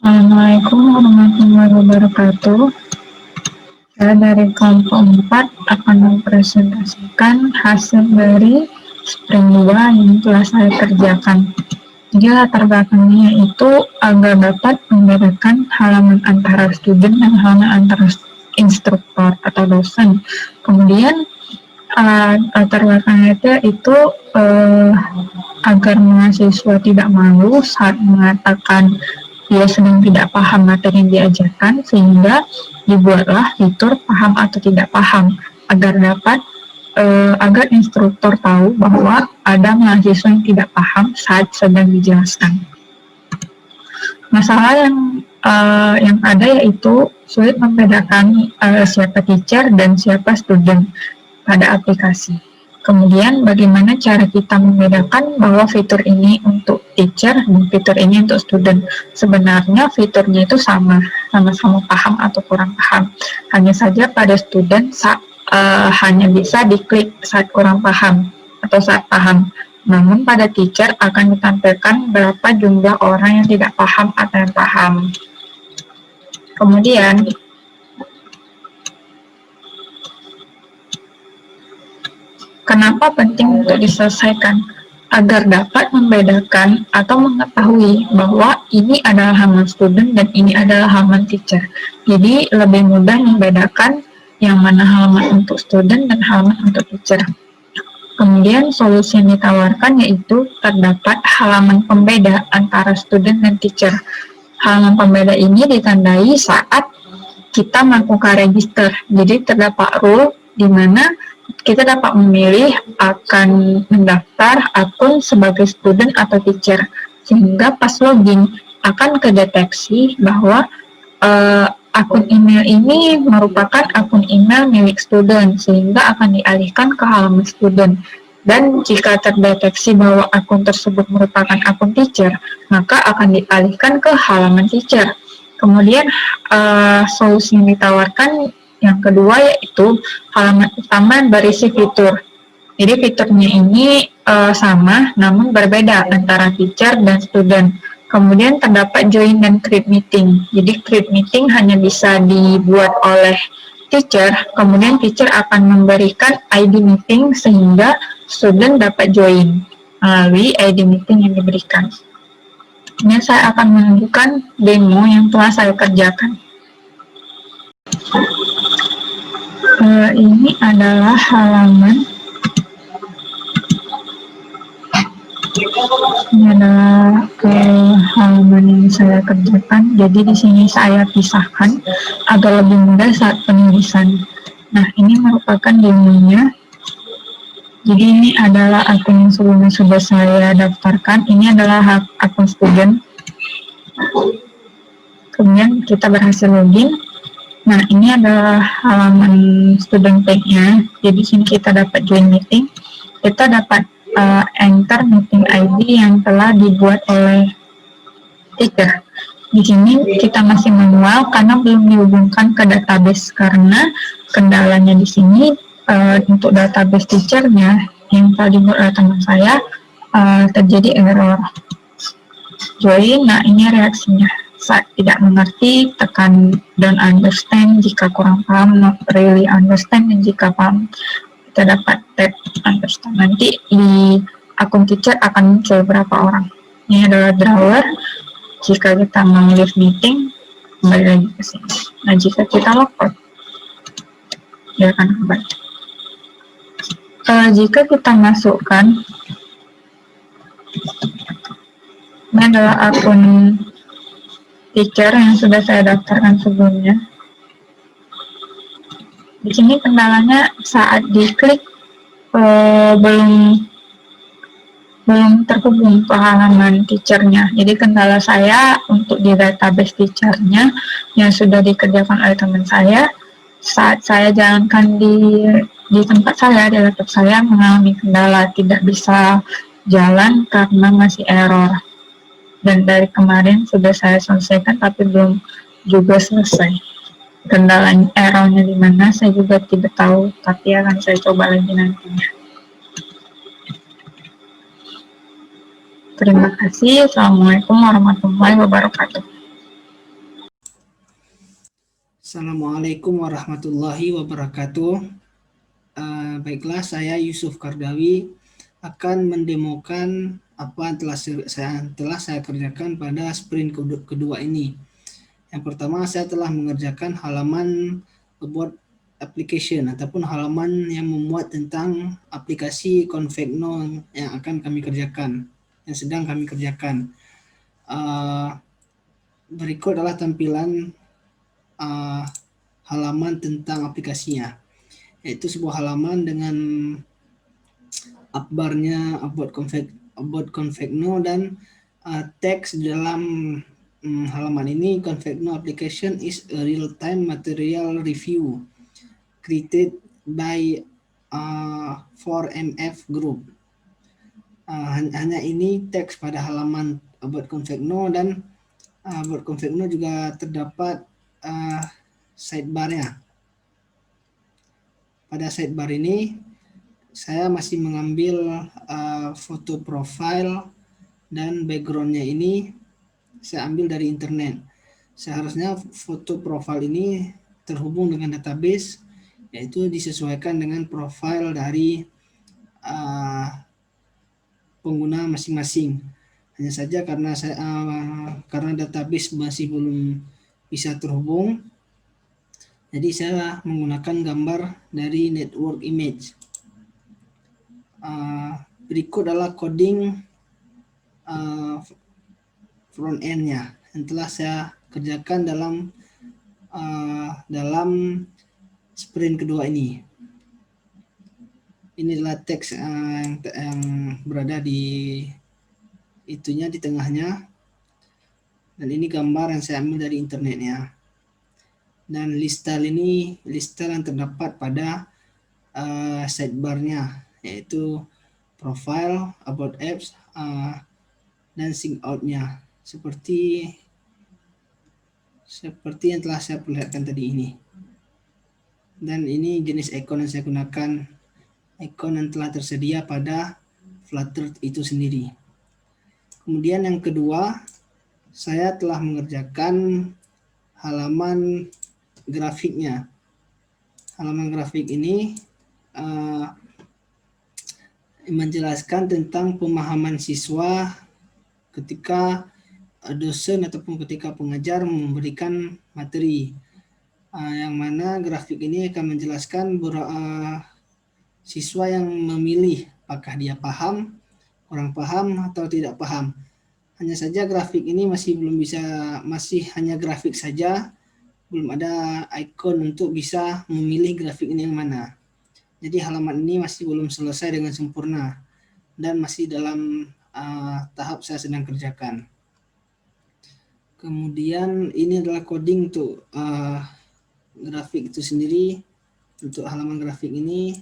Assalamualaikum warahmatullahi wabarakatuh. Saya dari kelompok 4 akan mempresentasikan hasil dari sprint 2 yang telah saya kerjakan. Jadi latar belakangnya itu agar dapat membedakan halaman antara student dan halaman antara instruktur atau dosen. Kemudian latar belakangnya itu agar mahasiswa tidak malu saat mengatakan dia sedang tidak paham materi yang diajarkan, sehingga dibuatlah fitur paham atau tidak paham agar dapat agar instruktur tahu bahwa ada mahasiswa yang tidak paham saat sedang dijelaskan. Masalah yang ada yaitu sulit membedakan siapa teacher dan siapa student pada aplikasi. Kemudian bagaimana cara kita membedakan bahwa fitur ini untuk teacher dan fitur ini untuk student. Sebenarnya fiturnya itu sama-sama paham atau kurang paham. Hanya saja pada student hanya bisa diklik saat kurang paham atau saat paham. Namun pada teacher akan ditampilkan berapa jumlah orang yang tidak paham atau yang paham. Kemudian kenapa penting untuk diselesaikan? Agar dapat membedakan atau mengetahui bahwa ini adalah halaman student dan ini adalah halaman teacher. Jadi lebih mudah membedakan yang mana halaman untuk student dan halaman untuk teacher. Kemudian solusi yang ditawarkan yaitu terdapat halaman pembeda antara student dan teacher. Halaman pembeda ini ditandai saat kita melakukan register. Jadi terdapat rule di mana kita dapat memilih akan mendaftar akun sebagai student atau teacher, sehingga pas login akan kedeteksi bahwa akun email ini merupakan akun email milik student, sehingga akan dialihkan ke halaman student. Dan jika terdeteksi bahwa akun tersebut merupakan akun teacher, maka akan dialihkan ke halaman teacher. Kemudian solusi yang ditawarkan yang kedua yaitu halaman utama berisi fitur. Jadi fiturnya ini sama namun berbeda antara teacher dan student. Kemudian terdapat join dan create meeting. Jadi create meeting hanya bisa dibuat oleh teacher, kemudian teacher akan memberikan ID meeting sehingga student dapat join melalui ID meeting yang diberikan. Ini saya akan menunjukkan demo yang telah saya kerjakan. Ini adalah halaman yang saya kerjakan. Jadi di sini saya pisahkan agar lebih mudah saat penulisan. Nah, ini merupakan demonya. Jadi ini adalah akun yang sebelumnya sudah saya daftarkan. Ini adalah akun student. Kemudian kita berhasil login. Nah, ini adalah halaman student page-nya. Jadi sini kita dapat join meeting. Kita dapat enter meeting ID yang telah dibuat oleh teacher. Di sini kita masih manual karena belum dihubungkan ke database, karena kendalanya di sini untuk database teacher-nya yang telah dibuat oleh teman saya terjadi error. Join, nah ini reaksinya. Saat tidak mengerti, tekan don't understand jika kurang paham, not really understand, dan jika paham kita dapat tap understand. Nanti di akun teacher akan muncul berapa orang. Ini adalah drawer. Jika kita mau leave meeting, kembali lagi ke sini. Nah, jika kita logout, dia akan kembali. Jika kita masukkan, ini adalah akun teacher yang sudah saya daftarkan sebelumnya. Di sini kendalanya saat diklik belum terhubung ke halaman teachernya. Jadi kendala saya untuk di database teachernya yang sudah dikerjakan oleh teman saya, saat saya jalankan di tempat saya, di laptop saya mengalami kendala, tidak bisa jalan karena masih error. Dan dari kemarin sudah saya selesaikan tapi belum juga selesai. Kendala errornya di mana saya juga tidak tahu, tapi akan saya coba lagi nantinya. Terima kasih. Assalamualaikum warahmatullahi wabarakatuh. Assalamualaikum warahmatullahi wabarakatuh. Baiklah, saya Yusuf Kardawi akan mendemokan apa yang telah saya kerjakan pada sprint kedua ini. Yang pertama, saya telah mengerjakan halaman about application ataupun halaman yang memuat tentang aplikasi Konfekno yang akan kami kerjakan, yang sedang kami kerjakan. Berikut adalah tampilan halaman tentang aplikasinya, yaitu sebuah halaman dengan upbarnya about Konfekno dan teks dalam halaman ini. Konfekno application is a real-time material review created by 4MF Group. Hanya ini teks pada halaman about Konfekno, dan about Konfekno juga terdapat sidebar-nya. Pada sidebar ini saya masih mengambil foto profile dan backgroundnya ini saya ambil dari internet. Seharusnya foto profile ini terhubung dengan database, yaitu disesuaikan dengan profile dari pengguna masing-masing. Hanya saja karena database masih belum bisa terhubung, jadi saya menggunakan gambar dari network image. Berikut adalah coding front end-nya yang telah saya kerjakan dalam sprint kedua ini. Ini adalah teks yang berada di tengahnya, dan ini gambar yang saya ambil dari internetnya. Dan list style yang terdapat pada sidebar-nya, yaitu profile, about apps, dan sync out-nya, seperti yang telah saya perlihatkan tadi ini. Dan ini jenis icon yang saya gunakan, icon yang telah tersedia pada Flutter itu sendiri. Kemudian yang kedua, saya telah mengerjakan halaman grafiknya. Halaman grafik ini menjelaskan tentang pemahaman siswa ketika dosen ataupun ketika pengajar memberikan materi, yang mana grafik ini akan menjelaskan siswa yang memilih apakah dia paham, kurang paham, atau tidak paham. Hanya saja grafik ini masih hanya grafik saja, belum ada icon untuk bisa memilih grafik ini yang mana. Jadi halaman ini masih belum selesai dengan sempurna dan masih dalam tahap saya sedang kerjakan. Kemudian ini adalah coding untuk grafik itu sendiri. Untuk halaman grafik ini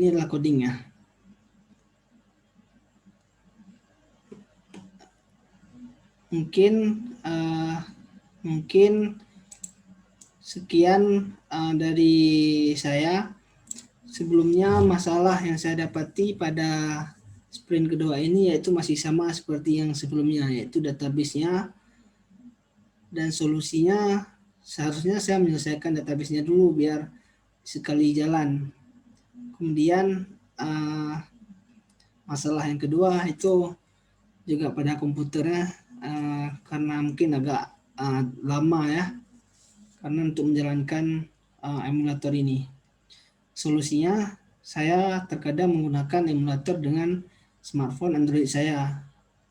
adalah codingnya. Mungkin sekian dari saya. Sebelumnya masalah yang saya dapati pada sprint kedua ini yaitu masih sama seperti yang sebelumnya, yaitu database-nya, dan solusinya seharusnya saya menyelesaikan database-nya dulu biar sekali jalan. Kemudian masalah yang kedua itu juga pada komputernya, karena mungkin agak lama ya, karena untuk menjalankan emulator ini. Solusinya saya terkadang menggunakan emulator dengan smartphone Android saya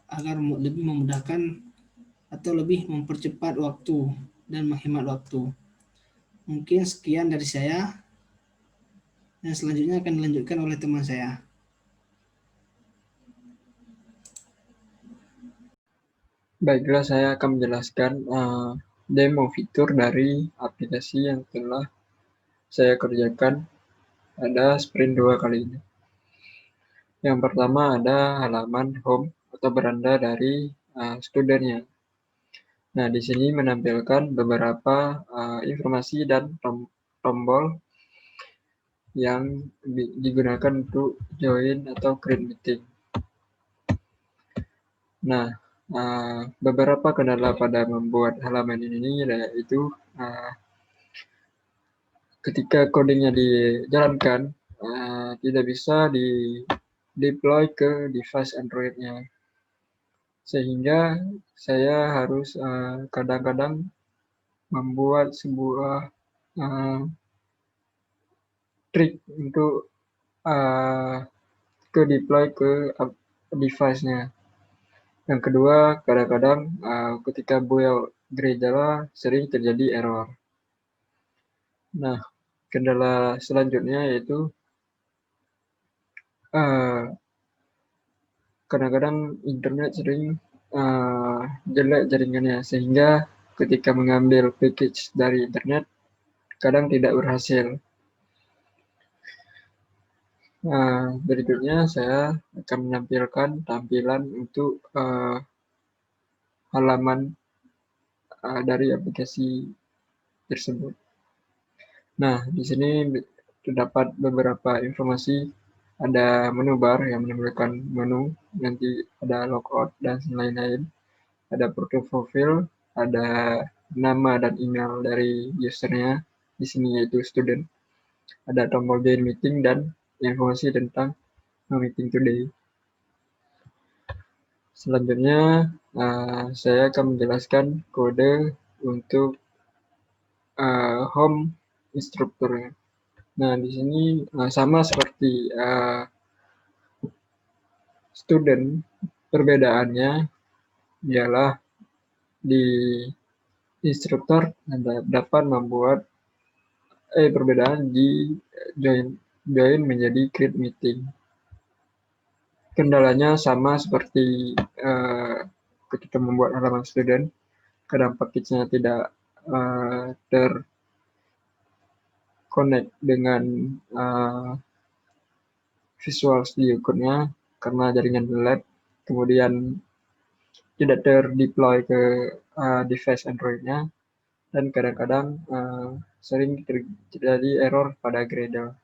agar lebih memudahkan atau lebih mempercepat waktu dan menghemat waktu. Mungkin sekian dari saya, dan selanjutnya akan dilanjutkan oleh teman saya. Baiklah, saya akan menjelaskan demo fitur dari aplikasi yang telah saya kerjakan pada sprint 2 kali ini. Yang pertama ada halaman home atau beranda dari studennya. Nah, di sini menampilkan beberapa informasi dan tombol yang digunakan untuk join atau create meeting. Nah, beberapa kendala pada membuat halaman ini yaitu ketika codingnya dijalankan tidak bisa di deploy ke device Android-nya, sehingga saya harus kadang-kadang membuat sebuah trik untuk ke deploy ke device-nya. Yang kedua, kadang-kadang ketika build Grejala sering terjadi error. Nah, kendala selanjutnya yaitu kadang-kadang internet sering jelek jaringannya, sehingga ketika mengambil package dari internet kadang tidak berhasil. Berikutnya saya akan menampilkan tampilan untuk halaman dari aplikasi tersebut. Nah, di sini terdapat beberapa informasi. Ada menu bar yang menampilkan menu, nanti ada logout dan lain-lain. Ada profil, ada nama dan email dari usernya, di sini yaitu student. Ada tombol join meeting dan informasi tentang meeting today. Selanjutnya, saya akan menjelaskan kode untuk home instrukturnya. Nah, di sini sama seperti student, perbedaannya ialah di instruktur dapat membuat perbedaan di join menjadi create meeting. Kendalanya sama seperti ketika membuat halaman student, kadang package-nya tidak terconnect dengan Visual Studio Code-nya karena jaringan lag, kemudian tidak terdeploy ke device Android-nya, dan kadang-kadang sering terjadi error pada Gradle.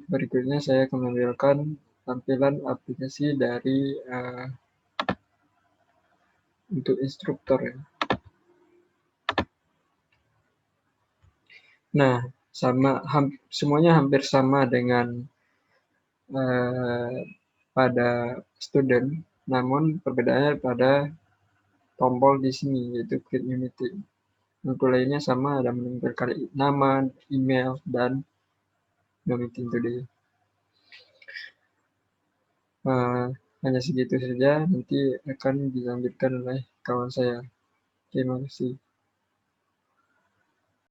Berikutnya saya akan menampilkan tampilan aplikasi dari untuk instruktur ya. Nah, semuanya hampir sama dengan pada student, namun perbedaannya pada tombol di sini yaitu create new meeting. Untuk lainnya sama, ada menampilkan nama, email, dan no meeting today. Hanya segitu saja, nanti akan dilanjutkan oleh kawan saya. Terima kasih.